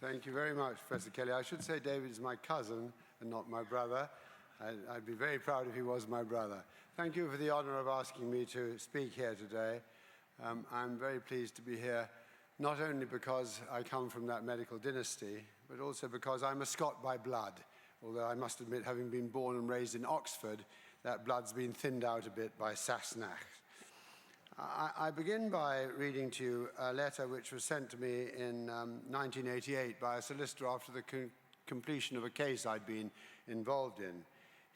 Thank you very much, Professor Kelly. I should say David is my cousin and not my brother. I'd be very proud if he was my brother. Thank you for the honor of asking me to speak here today. I'm very pleased to be here, not only because I come from that medical dynasty, but also because I'm a Scot by blood. Although I must admit, having been born and raised in Oxford, that blood's been thinned out a bit by Sassenach. I begin by reading to you a letter which was sent to me in 1988 by a solicitor after the completion of a case I'd been involved in.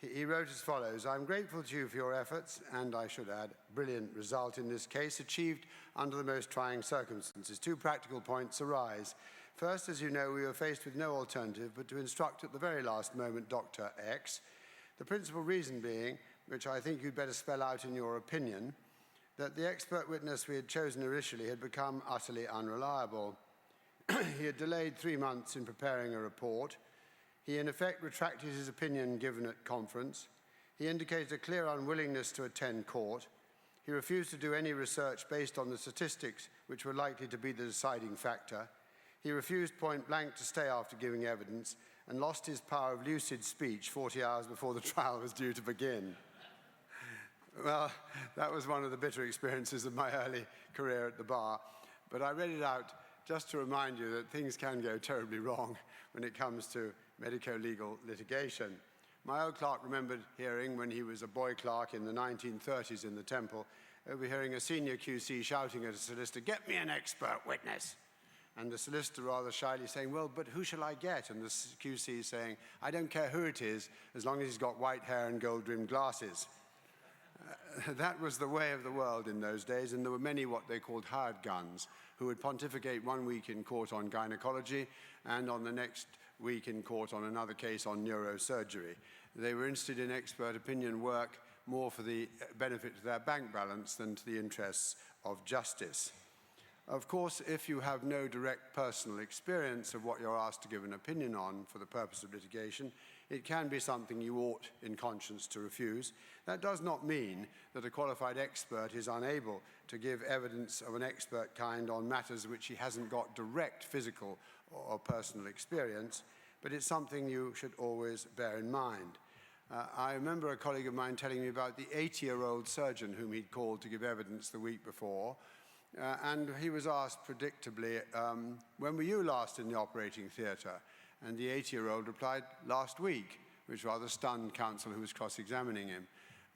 He wrote as follows: "I'm grateful to you for your efforts, and I should add, brilliant result in this case, achieved under the most trying circumstances. Two practical points arise. First, as you know, we were faced with no alternative but to instruct at the very last moment Dr. X. The principal reason being, which I think you'd better spell out in your opinion, that the expert witness we had chosen initially had become utterly unreliable. He had delayed 3 months in preparing a report. He in effect retracted his opinion given at conference. He indicated a clear unwillingness to attend court. He refused to do any research based on the statistics which were likely to be the deciding factor. He refused point blank to stay after giving evidence and lost his power of lucid speech 40 hours before the trial was due to begin." Well, that was one of the bitter experiences of my early career at the bar, but I read it out just to remind you that things can go terribly wrong when it comes to medico-legal litigation. My old clerk remembered hearing, when he was a boy clerk in the 1930s in the Temple, overhearing a senior QC shouting at a solicitor, "Get me an expert witness!" And the solicitor rather shyly saying, "Well, but who shall I get?" And the QC saying, "I don't care who it is, as long as he's got white hair and gold-rimmed glasses." That was the way of the world in those days, and there were many what they called hired guns who would pontificate 1 week in court on gynecology and on the next week in court on another case on neurosurgery. They were interested in expert opinion work more for the benefit of their bank balance than to the interests of justice. Of course, if you have no direct personal experience of what you're asked to give an opinion on for the purpose of litigation, it can be something you ought in conscience to refuse. That does not mean that a qualified expert is unable to give evidence of an expert kind on matters which he hasn't got direct physical or personal experience, but it's something you should always bear in mind. I remember a colleague of mine telling me about the 80-year-old surgeon whom he'd called to give evidence the week before, and he was asked predictably, "When were you last in the operating theatre?" And the 80-year-old replied, "Last week," which rather stunned counsel who was cross-examining him.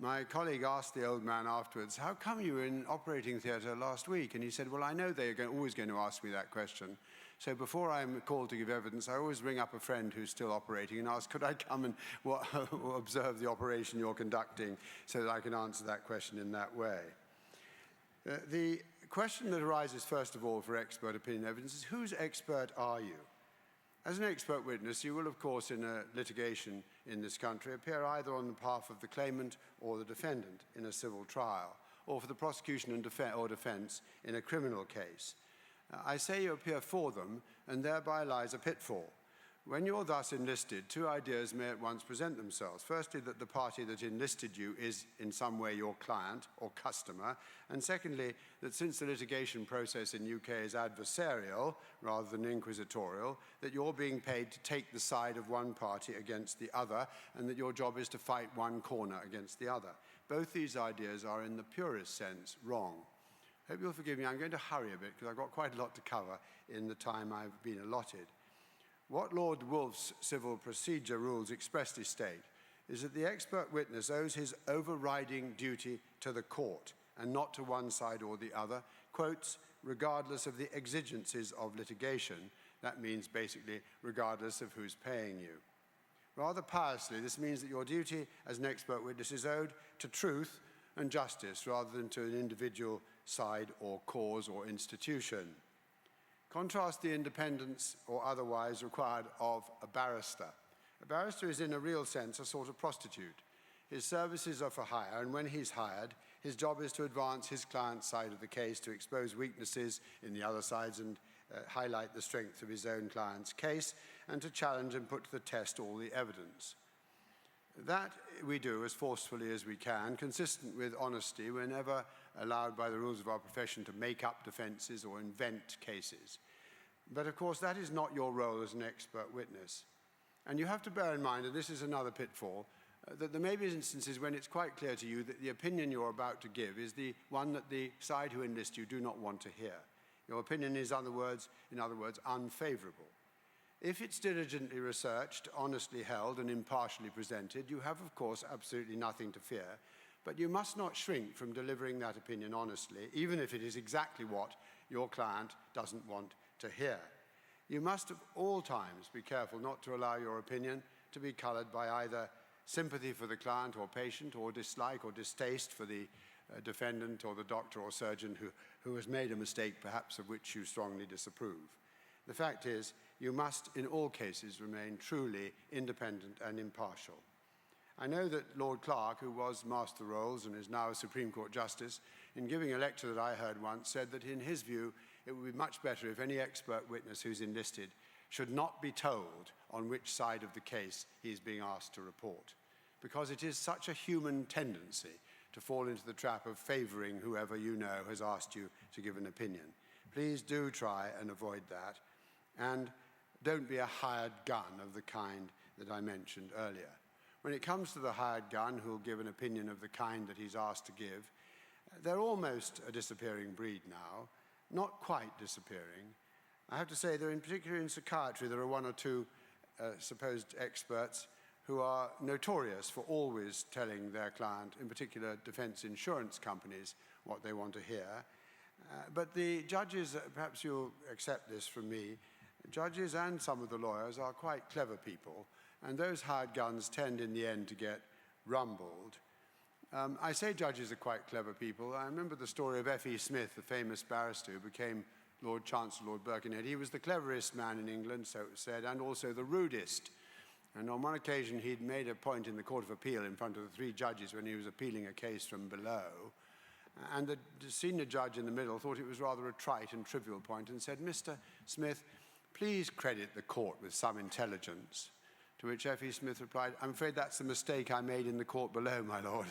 My colleague asked the old man afterwards, "How come you were in operating theatre last week?" And he said, "Well, I know they're always going to ask me that question. So before I'm called to give evidence, I always ring up a friend who's still operating and ask, could I come and observe the operation you're conducting so that I can answer that question in that way?" The question that arises, first of all, for expert opinion evidence is, whose expert are you? As an expert witness, you will, of course, in a litigation in this country, appear either on behalf of the claimant or the defendant in a civil trial, or for the prosecution and defense in a criminal case. I say you appear for them, and thereby lies a pitfall. When you're thus enlisted, two ideas may at once present themselves. Firstly, that the party that enlisted you is in some way your client or customer, and secondly, that since the litigation process in UK is adversarial rather than inquisitorial, that you're being paid to take the side of one party against the other, and that your job is to fight one corner against the other. Both these ideas are, in the purest sense, wrong. I hope you'll forgive me, I'm going to hurry a bit because I've got quite a lot to cover in the time I've been allotted. What Lord Wolfe's civil procedure rules expressly state is that the expert witness owes his overriding duty to the court and not to one side or the other, quotes, regardless of the exigencies of litigation. That means basically regardless of who's paying you. Rather piously, this means that your duty as an expert witness is owed to truth and justice rather than to an individual side or cause or institution. Contrast the independence or otherwise required of a barrister. A barrister is in a real sense a sort of prostitute. His services are for hire, and when he's hired, his job is to advance his client's side of the case, to expose weaknesses in the other sides and highlight the strength of his own client's case, and to challenge and put to the test all the evidence. That we do as forcefully as we can, consistent with honesty, whenever allowed by the rules of our profession to make up defences or invent cases. But of course, that is not your role as an expert witness. And you have to bear in mind, and this is another pitfall, that there may be instances when it's quite clear to you that the opinion you're about to give is the one that the side who enlist you do not want to hear. Your opinion is, in other words, unfavorable. If it's diligently researched, honestly held, and impartially presented, you have, of course, absolutely nothing to fear. But you must not shrink from delivering that opinion honestly, even if it is exactly what your client doesn't want to hear. You must at all times be careful not to allow your opinion to be colored by either sympathy for the client or patient, or dislike or distaste for the defendant or the doctor or surgeon who has made a mistake, perhaps of which you strongly disapprove. The fact is, you must in all cases remain truly independent and impartial. I know that Lord Clark, who was Master of the Rolls and is now a Supreme Court Justice, in giving a lecture that I heard once, said that in his view it would be much better if any expert witness who's enlisted should not be told on which side of the case he is being asked to report, because it is such a human tendency to fall into the trap of favoring whoever you know has asked you to give an opinion. Please do try and avoid that, and don't be a hired gun of the kind that I mentioned earlier. When it comes to the hired gun who will give an opinion of the kind that he's asked to give, they're almost a disappearing breed now, not quite disappearing. I have to say that in particular in psychiatry there are one or two supposed experts who are notorious for always telling their client, in particular defense insurance companies, what they want to hear. But the judges, perhaps you'll accept this from me, judges and some of the lawyers are quite clever people, and those hired guns tend in the end to get rumbled. I say judges are quite clever people. I remember the story of F.E. Smith, the famous barrister who became Lord Chancellor, Lord Birkenhead. He was the cleverest man in England, so it was said, and also the rudest. And on one occasion, he'd made a point in the Court of Appeal in front of the three judges when he was appealing a case from below. And the senior judge in the middle thought it was rather a trite and trivial point and said, "Mr. Smith, please credit the court with some intelligence." To which F.E. Smith replied, "I'm afraid that's the mistake I made in the court below, my lord."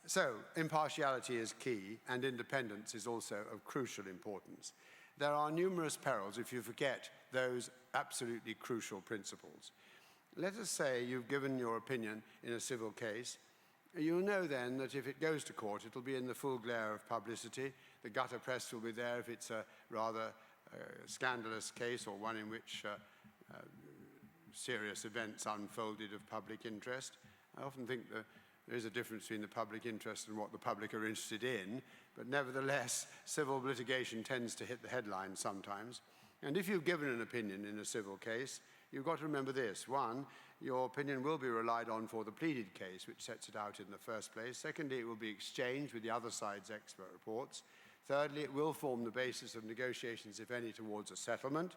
So, impartiality is key, and independence is also of crucial importance. There are numerous perils if you forget those absolutely crucial principles. Let us say you've given your opinion in a civil case. You'll know then that if it goes to court, it'll be in the full glare of publicity. The gutter press will be there if it's a rather scandalous case or one in which serious events unfolded of public interest. I often think that there is a difference between the public interest and what the public are interested in, but nevertheless, civil litigation tends to hit the headlines sometimes. And if you've given an opinion in a civil case, you've got to remember this. One, your opinion will be relied on for the pleaded case, which sets it out in the first place. Secondly, it will be exchanged with the other side's expert reports. Thirdly, it will form the basis of negotiations, if any, towards a settlement.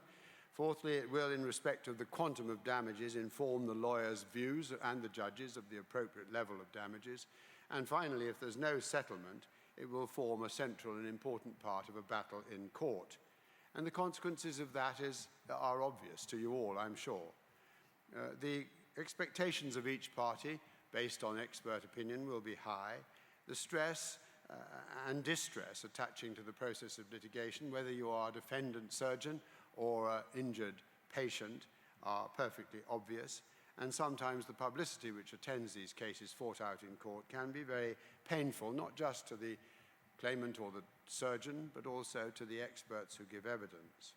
Fourthly, it will, in respect of the quantum of damages, inform the lawyer's views and the judges of the appropriate level of damages. And finally, if there's no settlement, it will form a central and important part of a battle in court. And the consequences of that are obvious to you all, I'm sure. The expectations of each party, based on expert opinion, will be high. The stress and distress attaching to the process of litigation, whether you are a defendant surgeon or an injured patient, are perfectly obvious. And sometimes the publicity which attends these cases fought out in court can be very painful, not just to the claimant or the surgeon, but also to the experts who give evidence.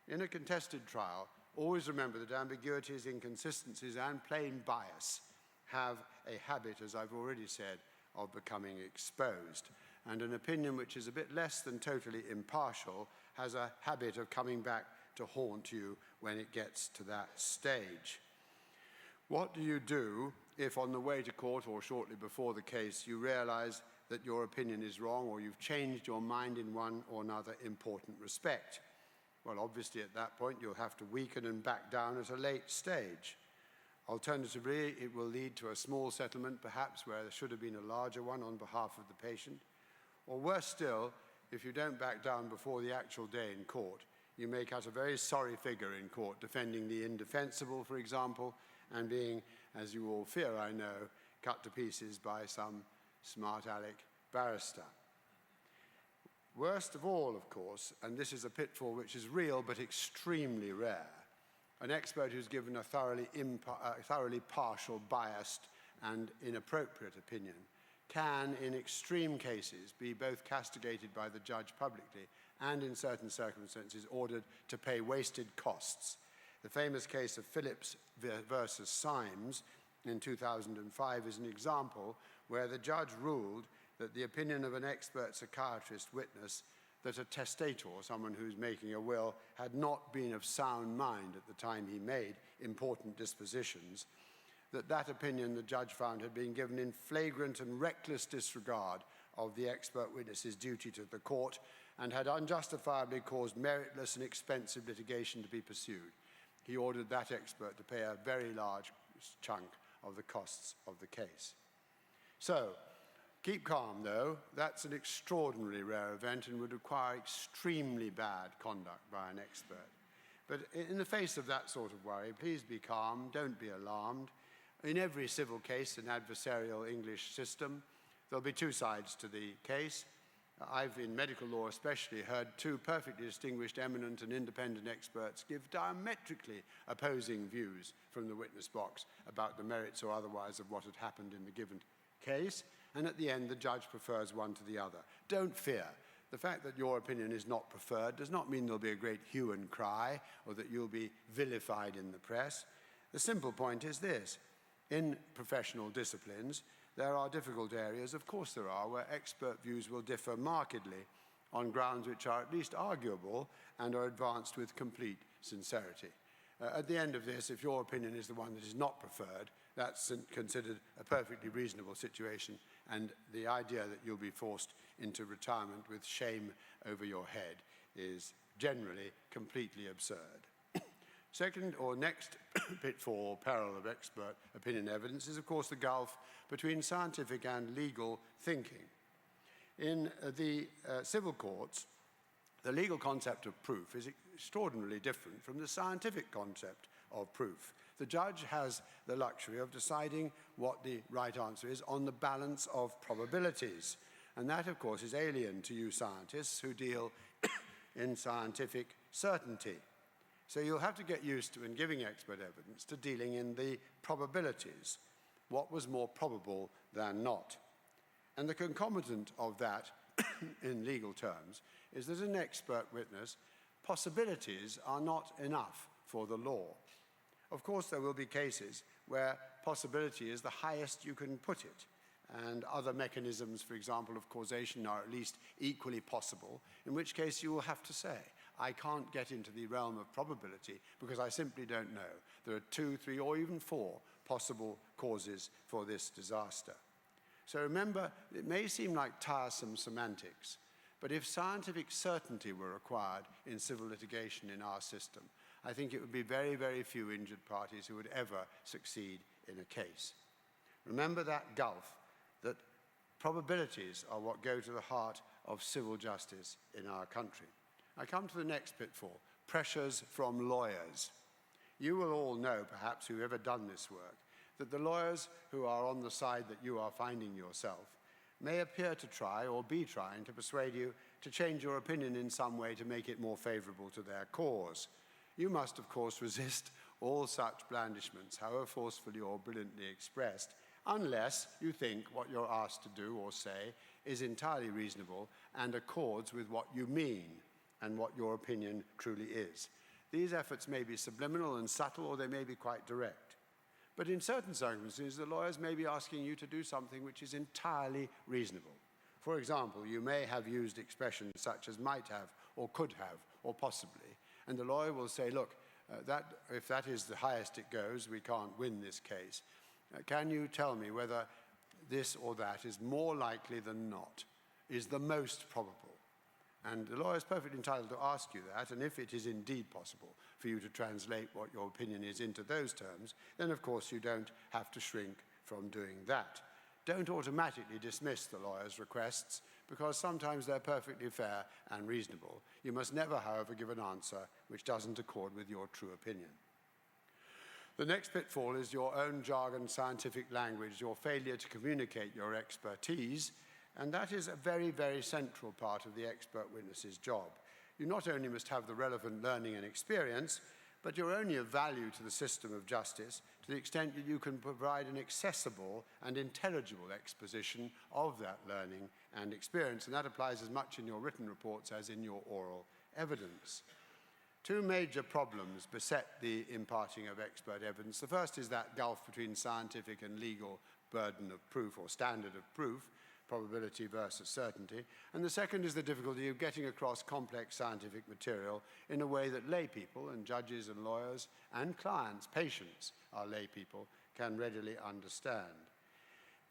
In a contested trial, always remember that ambiguities, inconsistencies, and plain bias have a habit, as I've already said, of becoming exposed. And an opinion which is a bit less than totally impartial has a habit of coming back to haunt you when it gets to that stage. What do you do if on the way to court or shortly before the case you realize that your opinion is wrong or you've changed your mind in one or another important respect? Well, obviously at that point you'll have to weaken and back down at a late stage. Alternatively, it will lead to a small settlement, perhaps where there should have been a larger one on behalf of the patient. Or worse still, if you don't back down before the actual day in court, you may cut a very sorry figure in court, defending the indefensible, for example, and being, as you all fear, I know, cut to pieces by some smart aleck barrister. Worst of all, of course, and this is a pitfall which is real but extremely rare, an expert who's given a thoroughly partial, biased, and inappropriate opinion can, in extreme cases, be both castigated by the judge publicly and, in certain circumstances, ordered to pay wasted costs. The famous case of Phillips versus Symes in 2005 is an example where the judge ruled that the opinion of an expert psychiatrist witness that a testator, someone who's making a will, had not been of sound mind at the time he made important dispositions, that opinion the judge found had been given in flagrant and reckless disregard of the expert witness's duty to the court and had unjustifiably caused meritless and expensive litigation to be pursued. He ordered that expert to pay a very large chunk of the costs of the case. So, keep calm though. That's an extraordinarily rare event and would require extremely bad conduct by an expert. But in the face of that sort of worry, please be calm, don't be alarmed. In every civil case, an adversarial English system, there'll be two sides to the case. I've, in medical law especially, heard two perfectly distinguished, eminent and independent experts give diametrically opposing views from the witness box about the merits or otherwise of what had happened in the given case, and at the end the judge prefers one to the other. Don't fear. The fact that your opinion is not preferred does not mean there'll be a great hue and cry or that you'll be vilified in the press. The simple point is this. In professional disciplines, there are difficult areas, of course there are, where expert views will differ markedly on grounds which are at least arguable and are advanced with complete sincerity. At the end of this, if your opinion is the one that is not preferred, that's considered a perfectly reasonable situation, and the idea that you'll be forced into retirement with shame over your head is generally completely absurd. Second, or next pitfall or peril of expert opinion evidence is, of course, the gulf between scientific and legal thinking. In the civil courts, the legal concept of proof is extraordinarily different from the scientific concept of proof. The judge has the luxury of deciding what the right answer is on the balance of probabilities. And that, of course, is alien to you scientists who deal in scientific certainty. So you'll have to get used to, in giving expert evidence, to dealing in the probabilities. What was more probable than not? And the concomitant of that, in legal terms, is that an expert witness, possibilities are not enough for the law. Of course, there will be cases where possibility is the highest you can put it, and other mechanisms, for example, of causation are at least equally possible, in which case you will have to say, I can't get into the realm of probability because I simply don't know. There are 2, 3, or even 4 possible causes for this disaster. So remember, it may seem like tiresome semantics, but if scientific certainty were required in civil litigation in our system, I think it would be very, very few injured parties who would ever succeed in a case. Remember that gulf, that probabilities are what go to the heart of civil justice in our country. I come to the next pitfall, pressures from lawyers. You will all know, perhaps, who've ever done this work, that the lawyers who are on the side that you are finding yourself may appear to try or be trying to persuade you to change your opinion in some way to make it more favorable to their cause. You must, of course, resist all such blandishments, however forcefully or brilliantly expressed, unless you think what you're asked to do or say is entirely reasonable and accords with what you mean and what your opinion truly is. These efforts may be subliminal and subtle, or they may be quite direct. But in certain circumstances, the lawyers may be asking you to do something which is entirely reasonable. For example, you may have used expressions such as might have, or could have, or possibly, and the lawyer will say, look, if that is the highest it goes, we can't win this case. Can you tell me whether this or that is more likely than not, is the most probable? And the lawyer is perfectly entitled to ask you that, and if it is indeed possible for you to translate what your opinion is into those terms, then of course you don't have to shrink from doing that. Don't automatically dismiss the lawyer's requests, because sometimes they're perfectly fair and reasonable. You must never, however, give an answer which doesn't accord with your true opinion. The next pitfall is your own jargon, scientific language, your failure to communicate your expertise, And that is a very, very central part of the expert witness's job. You not only must have the relevant learning and experience, but you're only of value to the system of justice to the extent that you can provide an accessible and intelligible exposition of that learning and experience, and that applies as much in your written reports as in your oral evidence. Two major problems beset the imparting of expert evidence. The first is that gulf between scientific and legal burden of proof or standard of proof, probability versus certainty. And the second is the difficulty of getting across complex scientific material in a way that lay people, and judges and lawyers and clients, patients are lay people, can readily understand.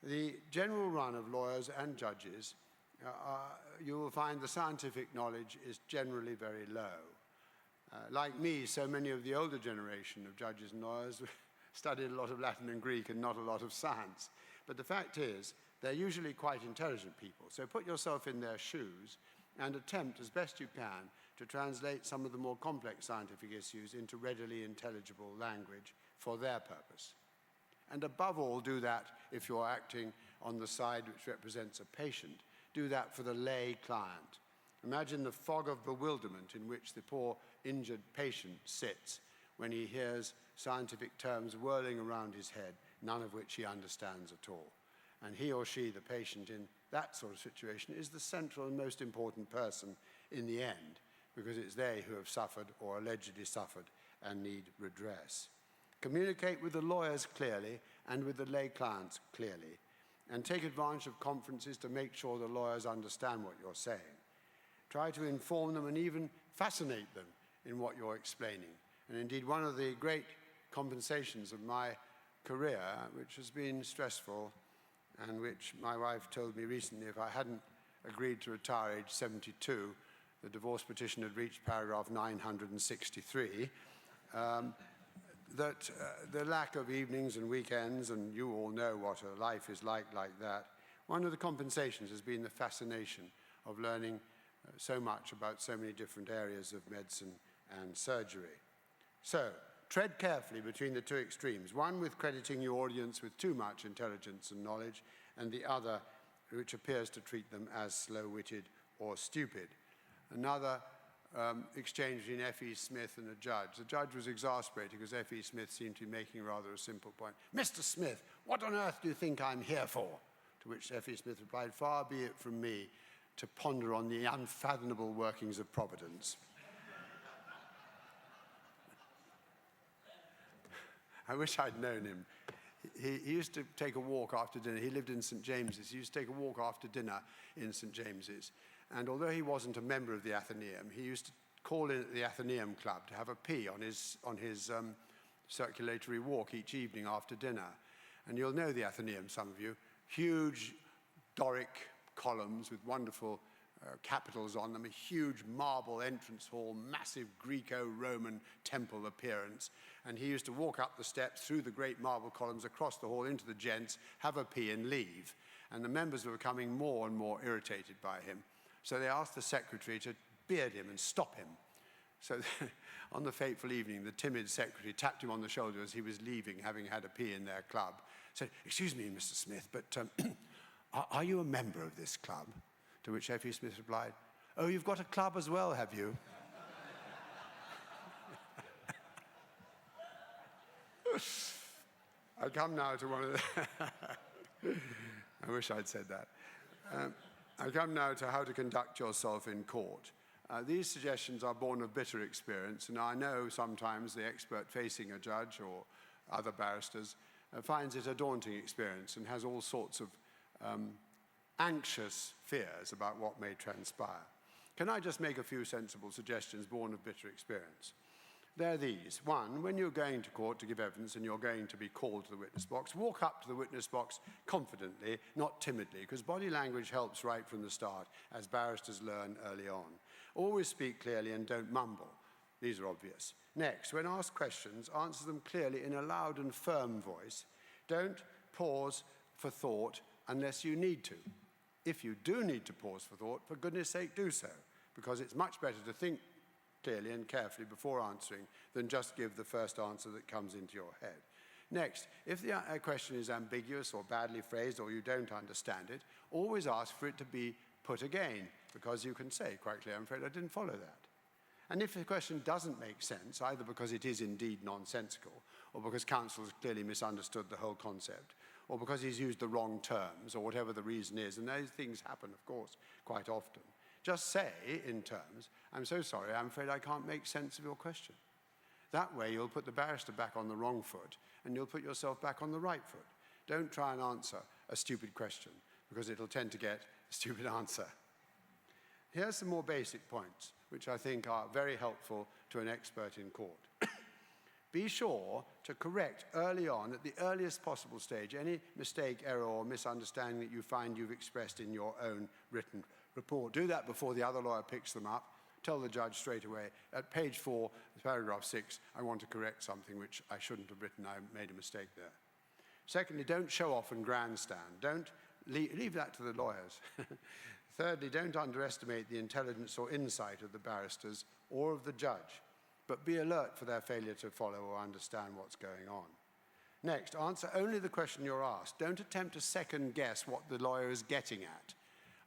The general run of lawyers and judges, you will find the scientific knowledge is generally very low. Like me, so many of the older generation of judges and lawyers studied a lot of Latin and Greek and not a lot of science. But the fact is, they're usually quite intelligent people. So put yourself in their shoes and attempt as best you can to translate some of the more complex scientific issues into readily intelligible language for their purpose. And above all, do that if you're acting on the side which represents a patient. Do that for the lay client. Imagine the fog of bewilderment in which the poor injured patient sits when he hears scientific terms whirling around his head, none of which he understands at all. And he or she, the patient in that sort of situation, is the central and most important person in the end, because it's they who have suffered or allegedly suffered and need redress. Communicate with the lawyers clearly and with the lay clients clearly, and take advantage of conferences to make sure the lawyers understand what you're saying. Try to inform them and even fascinate them in what you're explaining. And indeed, one of the great compensations of my career, which has been stressful, and which my wife told me recently, if I hadn't agreed to retire age 72, the divorce petition had reached paragraph 963, that the lack of evenings and weekends, and you all know what a life is like that, one of the compensations has been the fascination of learning so much about so many different areas of medicine and surgery. So, tread carefully between the two extremes, one with crediting your audience with too much intelligence and knowledge, and the other which appears to treat them as slow-witted or stupid. Another exchange between F.E. Smith and a judge. The judge was exasperated because F.E. Smith seemed to be making rather a simple point. "Mr. Smith, what on earth do you think I'm here for?" To which F.E. Smith replied, "Far be it from me to ponder on the unfathomable workings of Providence." I wish I'd known him. He used to take a walk after dinner. He lived in St. James's. He used to take a walk after dinner in St. James's. And although he wasn't a member of the Athenaeum, he used to call in at the Athenaeum Club to have a pee on his circulatory walk each evening after dinner. And you'll know the Athenaeum, some of you. Huge Doric columns with wonderful capitals on them, a huge marble entrance hall, massive Greco-Roman temple appearance. And he used to walk up the steps through the great marble columns across the hall into the gents, have a pee and leave. And the members were becoming more and more irritated by him. So they asked the secretary to beard him and stop him. So on the fateful evening, the timid secretary tapped him on the shoulder as he was leaving, having had a pee in their club. Said, "Excuse me, Mr. Smith, but are you a member of this club?" To which F.E. Smith replied, "Oh, you've got a club as well, have you?" I come now to one of the... I wish I'd said that. I come now to how to conduct yourself in court. These suggestions are born of bitter experience, and I know sometimes the expert facing a judge or other barristers finds it a daunting experience and has all sorts of anxious fears about what may transpire. Can I just make a few sensible suggestions born of bitter experience? They're these. One, when you're going to court to give evidence and you're going to be called to the witness box, walk up to the witness box confidently, not timidly, because body language helps right from the start, as barristers learn early on. Always speak clearly and don't mumble. These are obvious. Next, when asked questions, answer them clearly in a loud and firm voice. Don't pause for thought unless you need to. If you do need to pause for thought, for goodness sake, do so, because it's much better to think clearly and carefully before answering than just give the first answer that comes into your head. Next, if the question is ambiguous or badly phrased or you don't understand it, always ask for it to be put again, because you can say quite clearly, I'm afraid I didn't follow that. And if the question doesn't make sense, either because it is indeed nonsensical, or because counsel has clearly misunderstood the whole concept, or because he's used the wrong terms, or whatever the reason is, and those things happen, of course, quite often, just say in terms, I'm so sorry, I'm afraid I can't make sense of your question. That way you'll put the barrister back on the wrong foot, and you'll put yourself back on the right foot. Don't try and answer a stupid question, because it'll tend to get a stupid answer. Here's some more basic points, which I think are very helpful to an expert in court. Be sure to correct early on, at the earliest possible stage, any mistake, error, or misunderstanding that you find you've expressed in your own written report. Do that before the other lawyer picks them up. Tell the judge straight away, at page 4, paragraph 6, I want to correct something which I shouldn't have written, I made a mistake there. Secondly, don't show off and grandstand. Don't leave that to the lawyers. Thirdly, don't underestimate the intelligence or insight of the barristers or of the judge, but be alert for their failure to follow or understand what's going on. Next, answer only the question you're asked. Don't attempt to second guess what the lawyer is getting at.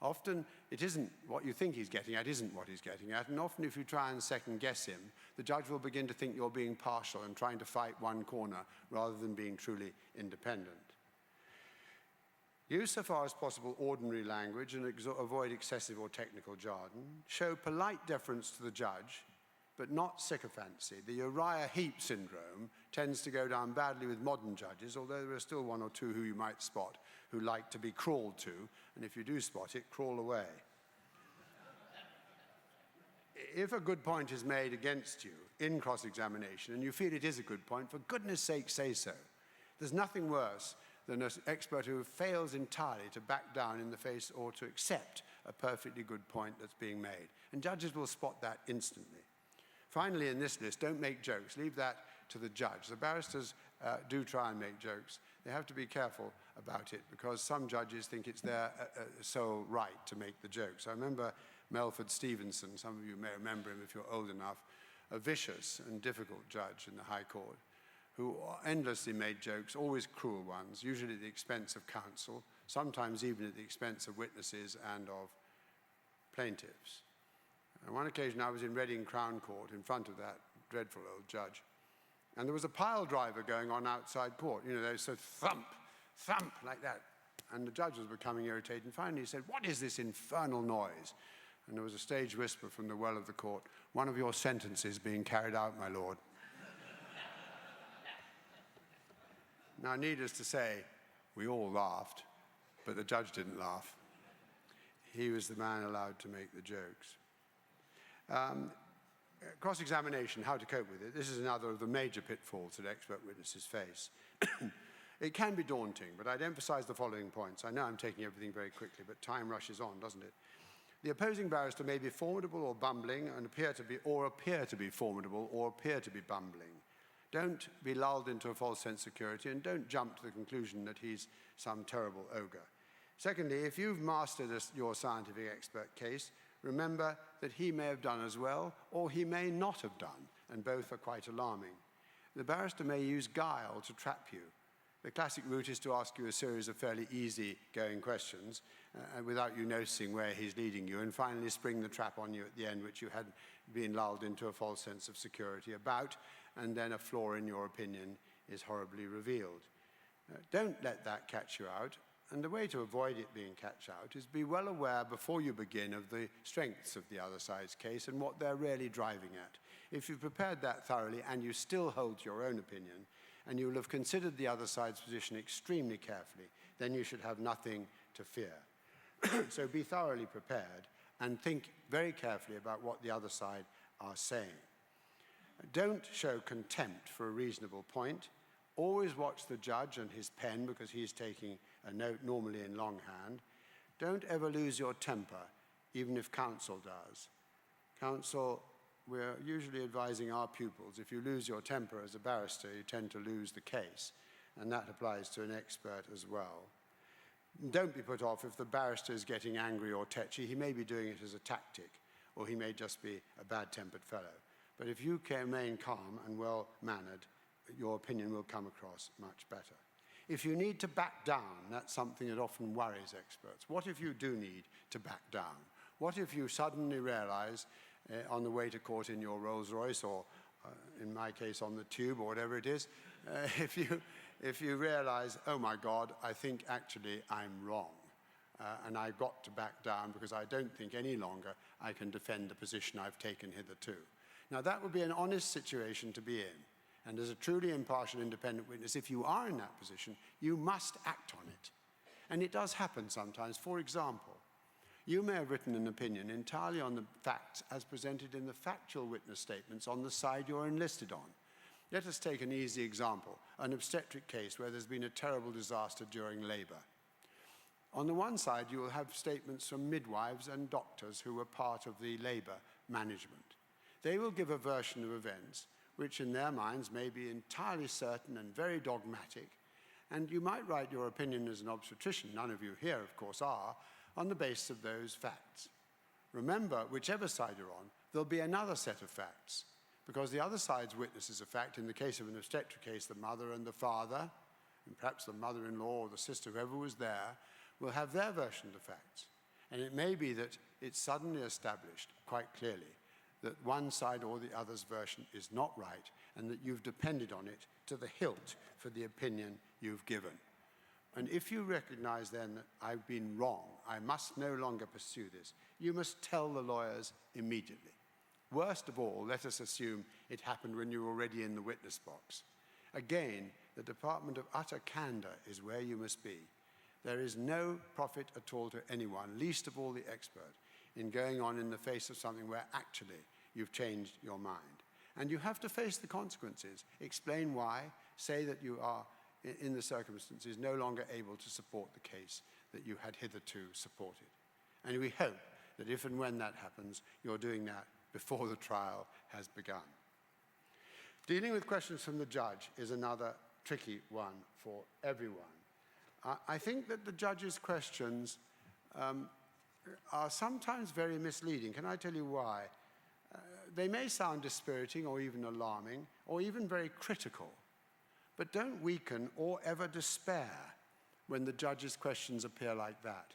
Often, it isn't what you think he's getting at, isn't what he's getting at, and often if you try and second guess him, the judge will begin to think you're being partial and trying to fight one corner rather than being truly independent. Use so far as possible ordinary language and avoid excessive or technical jargon. Show polite deference to the judge, but not sycophancy. The Uriah Heep syndrome tends to go down badly with modern judges, although there are still one or two who you might spot who like to be crawled to, and if you do spot it, crawl away. If a good point is made against you in cross-examination, and you feel it is a good point, for goodness sake, say so. There's nothing worse than an expert who fails entirely to back down in the face or to accept a perfectly good point that's being made. And judges will spot that instantly. Finally, in this list, don't make jokes. Leave that to the judge. The barristers do try and make jokes. They have to be careful about it because some judges think it's their sole right to make the jokes. I remember Melford Stevenson, some of you may remember him if you're old enough, a vicious and difficult judge in the High Court who endlessly made jokes, always cruel ones, usually at the expense of counsel, sometimes even at the expense of witnesses and of plaintiffs. On one occasion, I was in Reading Crown Court in front of that dreadful old judge, and there was a pile driver going on outside court. You know, they said thump, thump, like that. And the judge was becoming irritated, and finally he said, "What is this infernal noise?" And there was a stage whisper from the well of the court, "One of your sentences being carried out, my lord." Now, needless to say, we all laughed, but the judge didn't laugh. He was the man allowed to make the jokes. Cross-examination, how to cope with it. This is another of the major pitfalls that expert witnesses face. It can be daunting, but I'd emphasize the following points. I know I'm taking everything very quickly, but time rushes on, doesn't it? The opposing barrister may be formidable or bumbling and appear to be formidable or appear to be bumbling. Don't be lulled into a false sense of security, and don't jump to the conclusion that he's some terrible ogre. Secondly, if you've mastered your scientific expert case, remember that he may have done as well, or he may not have done, and both are quite alarming. The barrister may use guile to trap you. The classic route is to ask you a series of fairly easy-going questions without you noticing where he's leading you, and finally spring the trap on you at the end, which you had been lulled into a false sense of security about, and then a flaw in your opinion is horribly revealed. Don't let that catch you out. And the way to avoid it being catch out is be well aware before you begin of the strengths of the other side's case and what they're really driving at. If you've prepared that thoroughly and you still hold to your own opinion, and you will have considered the other side's position extremely carefully, then you should have nothing to fear. So be thoroughly prepared and think very carefully about what the other side are saying. Don't show contempt for a reasonable point. Always watch the judge and his pen because he's taking a note normally in longhand. Don't ever lose your temper, even if counsel does. Counsel, we're usually advising our pupils, if you lose your temper as a barrister, you tend to lose the case, and that applies to an expert as well. Don't be put off if the barrister is getting angry or tetchy. He may be doing it as a tactic, or he may just be a bad-tempered fellow. But if you can remain calm and well-mannered, your opinion will come across much better. If you need to back down, that's something that often worries experts. What if you do need to back down? What if you suddenly realize on the way to court in your Rolls Royce, or in my case on the tube, or whatever it is, if you realize, oh my God, I think actually I'm wrong, and I've got to back down because I don't think any longer I can defend the position I've taken hitherto. Now that would be an honest situation to be in. And as a truly impartial, independent witness, if you are in that position, you must act on it. And it does happen sometimes. For example, you may have written an opinion entirely on the facts as presented in the factual witness statements on the side you're enlisted on. Let us take an easy example, an obstetric case where there's been a terrible disaster during labor. On the one side, you will have statements from midwives and doctors who were part of the labor management. They will give a version of events which in their minds may be entirely certain and very dogmatic, and you might write your opinion as an obstetrician, none of you here of course are, on the basis of those facts. Remember, whichever side you're on, there'll be another set of facts, because the other side's witnesses a fact. In the case of an obstetric case, the mother and the father, and perhaps the mother-in-law or the sister, whoever was there, will have their version of the facts. And it may be that it's suddenly established quite clearly that one side or the other's version is not right, and that you've depended on it to the hilt for the opinion you've given. And if you recognize then that I've been wrong, I must no longer pursue this, you must tell the lawyers immediately. Worst of all, let us assume it happened when you were already in the witness box. Again, the department of utter candor is where you must be. There is no profit at all to anyone, least of all the expert, in going on in the face of something where actually you've changed your mind. And you have to face the consequences. Explain why, say that you are, in the circumstances, no longer able to support the case that you had hitherto supported. And we hope that if and when that happens, you're doing that before the trial has begun. Dealing with questions from the judge is another tricky one for everyone. I think that the judge's questions are sometimes very misleading. Can I tell you why? They may sound dispiriting or even alarming or even very critical, but don't weaken or ever despair when the judge's questions appear like that.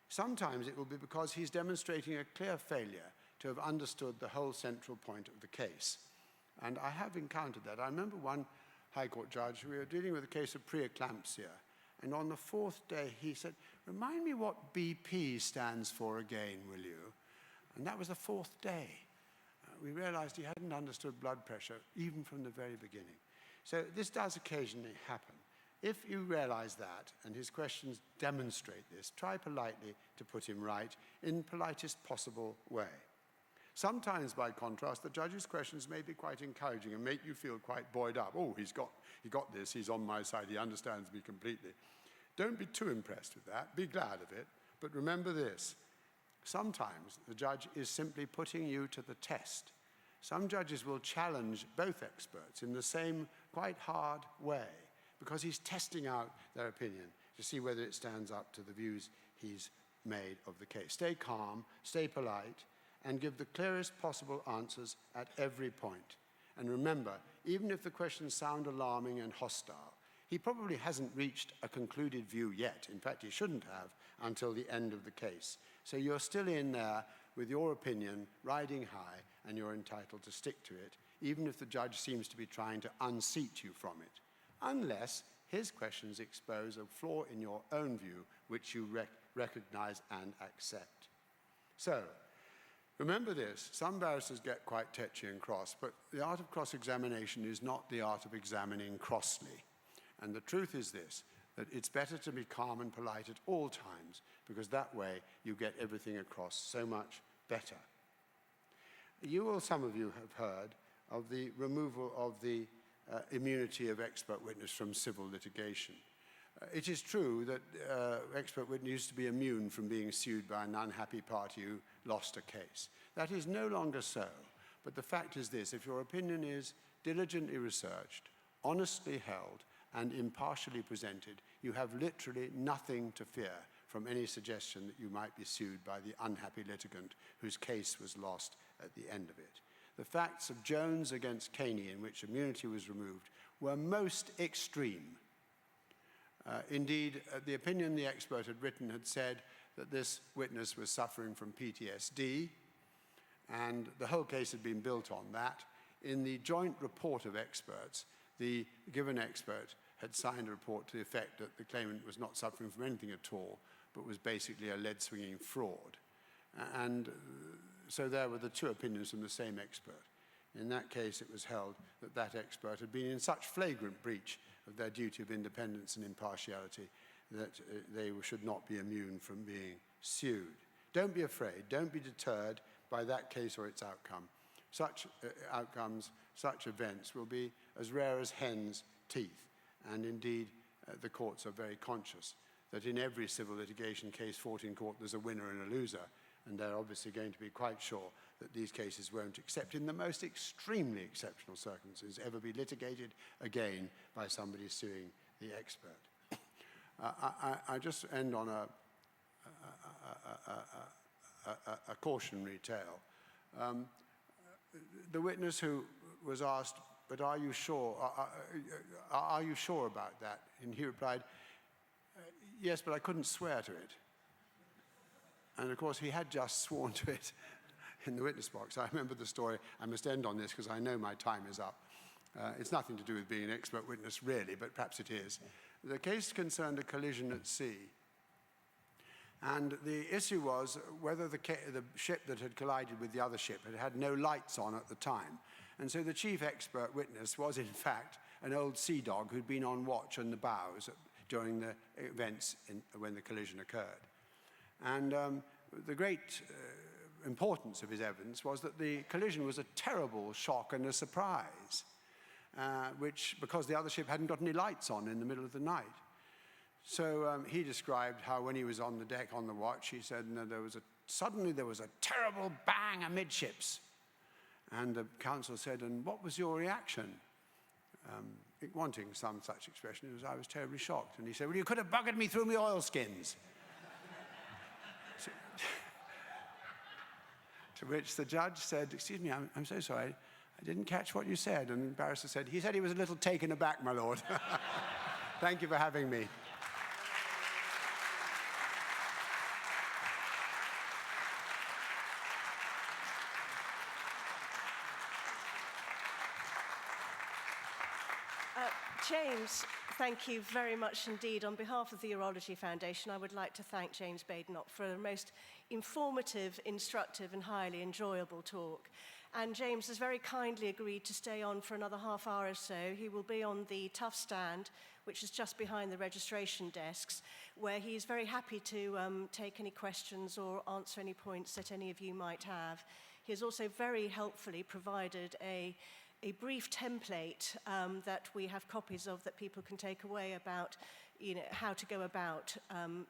Sometimes it will be because he's demonstrating a clear failure to have understood the whole central point of the case. And I have encountered that. I remember one High Court judge, we were dealing with a case of preeclampsia, and on the fourth day he said, "Remind me what BP stands for again, will you?" And that was the fourth day. We realized he hadn't understood blood pressure even from the very beginning. So this does occasionally happen. If you realize that, and his questions demonstrate this, try politely to put him right in politest possible way. Sometimes, by contrast, the judge's questions may be quite encouraging and make you feel quite buoyed up. Oh, he got this, he's on my side, he understands me completely. Don't be too impressed with that, be glad of it, but remember this. Sometimes the judge is simply putting you to the test. Some judges will challenge both experts in the same quite hard way because he's testing out their opinion to see whether it stands up to the views he's made of the case. Stay calm, stay polite, and give the clearest possible answers at every point. And remember, even if the questions sound alarming and hostile, he probably hasn't reached a concluded view yet. In fact, he shouldn't have until the end of the case. So you're still in there with your opinion riding high, and you're entitled to stick to it, even if the judge seems to be trying to unseat you from it, unless his questions expose a flaw in your own view, which you recognize and accept. So, remember this, some barristers get quite tetchy and cross, but the art of cross-examination is not the art of examining crossly. And the truth is this, that it's better to be calm and polite at all times, because that way you get everything across so much better. Some of you have heard of the removal of the immunity of expert witness from civil litigation. It is true that expert witness used to be immune from being sued by an unhappy party who lost a case. That is no longer so, but the fact is this, if your opinion is diligently researched, honestly held, and impartially presented, you have literally nothing to fear from any suggestion that you might be sued by the unhappy litigant whose case was lost at the end of it. The facts of Jones against Caney, in which immunity was removed, were most extreme. Indeed, the opinion the expert had written had said that this witness was suffering from PTSD, and the whole case had been built on that. In the joint report of experts, the given expert had signed a report to the effect that the claimant was not suffering from anything at all, but was basically a lead-swinging fraud. And so there were the two opinions from the same expert. In that case, it was held that that expert had been in such flagrant breach of their duty of independence and impartiality that they should not be immune from being sued. Don't be afraid. Don't be deterred by that case or its outcome. Such outcomes, such events will be as rare as hen's teeth. And indeed, the courts are very conscious that in every civil litigation case fought in court, there's a winner and a loser. And they're obviously going to be quite sure that these cases won't, except in the most extremely exceptional circumstances, ever be litigated again by somebody suing the expert. I just end on a cautionary tale. The witness who was asked, "But are you sure? Are you sure about that?" And he replied, "Yes, but I couldn't swear to it." And of course, he had just sworn to it in the witness box. I remember the story. I must end on this because I know my time is up. It's nothing to do with being an expert witness, really, but perhaps it is. The case concerned a collision at sea. And the issue was whether the ship that had collided with the other ship had no lights on at the time. And so the chief expert witness was, in fact, an old sea dog who'd been on watch in the bows during the events when the collision occurred. And the great importance of his evidence was that the collision was a terrible shock and a surprise, which, because the other ship hadn't got any lights on in the middle of the night. So he described how when he was on the deck on the watch, he said, suddenly there was a terrible bang amidships. And the counsel said, "And what was your reaction?" Wanting some such expression, it was, "I was terribly shocked." And he said, "Well, you could have buggered me through my oilskins." To which the judge said, "Excuse me, I'm so sorry, I didn't catch what you said." And the barrister said, "He said he was a little taken aback, my lord." Thank you for having me. James, thank you very much indeed. On behalf of the Urology Foundation, I would like to thank James Badenoch for a most informative, instructive and highly enjoyable talk. And James has very kindly agreed to stay on for another half hour or so. He will be on the TUF stand, which is just behind the registration desks, where he is very happy to take any questions or answer any points that any of you might have. He has also very helpfully provided a brief template that we have copies of that people can take away about how to go about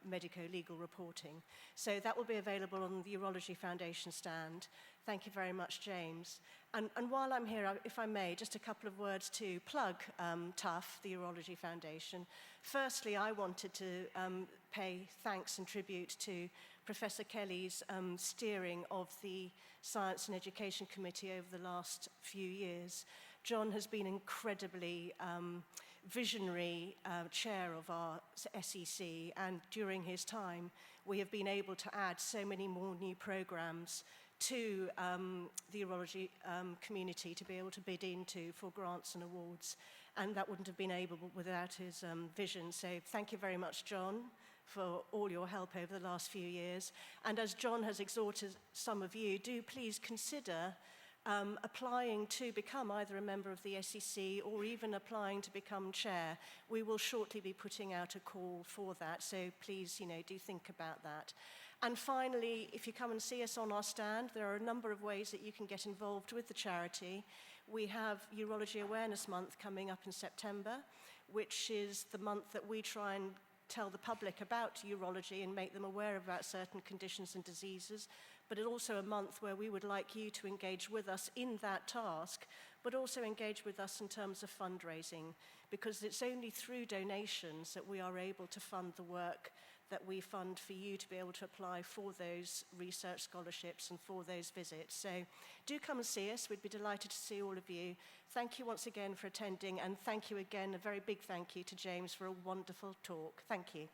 medico-legal reporting. So that will be available on the Urology Foundation stand. Thank you very much, James. And while I'm here, if I may, just a couple of words to plug TUF, the Urology Foundation. Firstly, I wanted to pay thanks and tribute to Professor Kelly's steering of the Science and Education Committee over the last few years. John has been incredibly visionary chair of our SEC, and during his time, we have been able to add so many more new programs to the urology community to be able to bid into for grants and awards, and that wouldn't have been able without his vision. So thank you very much, John, for all your help over the last few years. And as John has exhorted some of you, do please consider applying to become either a member of the SEC or even applying to become chair. We will shortly be putting out a call for that, so please, do think about that. And finally, if you come and see us on our stand, there are a number of ways that you can get involved with the charity. We have Urology Awareness Month coming up in September, which is the month that we try and tell the public about urology and make them aware about certain conditions and diseases, but it's also a month where we would like you to engage with us in that task, but also engage with us in terms of fundraising, because it's only through donations that we are able to fund the work that we fund for you to be able to apply for those research scholarships and for those visits. So do come and see us. We'd be delighted to see all of you. Thank you once again for attending, and thank you again, a very big thank you to James for a wonderful talk. Thank you.